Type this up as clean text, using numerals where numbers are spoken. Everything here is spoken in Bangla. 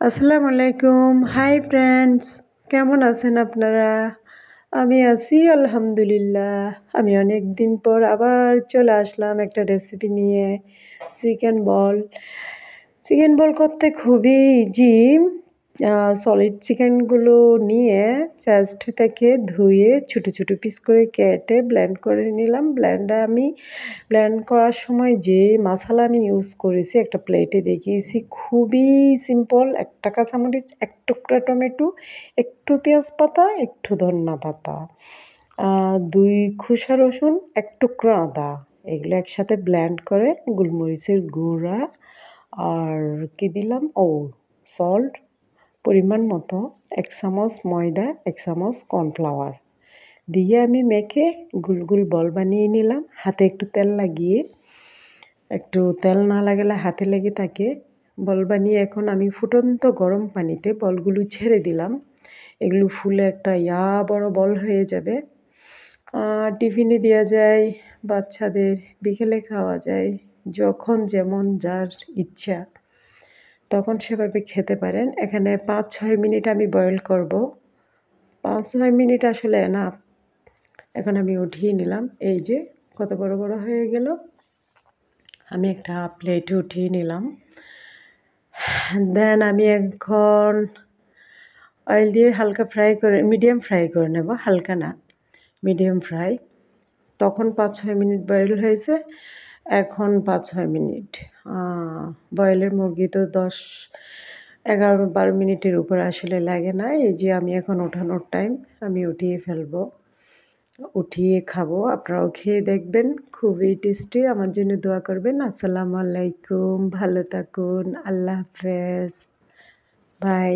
আসসালামু আলাইকুম। হাই ফ্রেন্ডস, কেমন আছেন আপনারা? আমি আছি আলহামদুলিল্লাহ। আমি অনেক দিন পর আবার চলে আসলাম একটা রেসিপি নিয়ে, চিকেন বল। চিকেন বল করতে খুবই ইজি। সলিড চিকেনগুলো নিয়ে জাস্ট থেকে ধুয়ে ছোটো ছোটো পিস করে কেটে ব্লেন্ড করে নিলাম। ব্লেন্ড করার সময় যে মশলা আমি ইউজ করেছি একটা প্লেটে দেখিয়েছি। খুবই সিম্পল। একটা কাঁচামরিচ, এক টুকরা টমেটো, একটু পেঁয়াজ পাতা, একটু ধনিয়া পাতা, ২ খোসা রসুন, ১ টুকরো আদা। এগুলো একসাথে ব্লেন্ড করে গোলমরিচের গুঁড়া আর কি দিলাম, সল্ট পরিমাণ মতো, ১ চামচ ময়দা, ১ চামচ কর্নফ্লাওয়ার দিয়ে আমি মেখে গোল গোল বল বানিয়ে নিলাম। হাতে একটু তেল লাগিয়ে, একটু তেল না লাগালে হাতে লেগে থাকে। বল বানিয়ে এখন আমি ফুটন্ত গরম পানিতে বলগুলো ছেড়ে দিলাম। এগুলো ফুলে একটা বড় বল হয়ে যাবে। টিফিনে দেওয়া যায়, বাচ্চাদের বিকেলে খাওয়া যায়, যখন যেমন যার ইচ্ছা তখন সেভাবে খেতে পারেন। এখানে ৫-৬ মিনিট আমি বয়েল করব। ৫-৬ মিনিট আসলে এনাফ। এখন আমি উঠিয়ে নিলাম। এই যে কত বড় বড় হয়ে গেল। আমি একটা প্লেটে উঠিয়ে নিলাম। দেন আমি এখন অয়েল দিয়ে হালকা মিডিয়াম ফ্রাই করে নেব, হালকা না, মিডিয়াম ফ্রাই। তখন ৫-৬ মিনিট বয়েল হয়েছে। এখন ৫-৬ মিনিট। বয়েলের মুরগি তো ১০-১১-১২ মিনিটের উপরে আসলে লাগে না। এই যে আমি এখন ওঠানোর টাইম, আমি উঠিয়ে ফেলবো, উঠিয়ে খাবো। আপনারাও খেয়ে দেখবেন, খুবই টেস্টি। আমার জন্য দোয়া করবেন। আসসালামু আলাইকুম, ভালো থাকুন, আল্লাহ হাফেজ, বাই।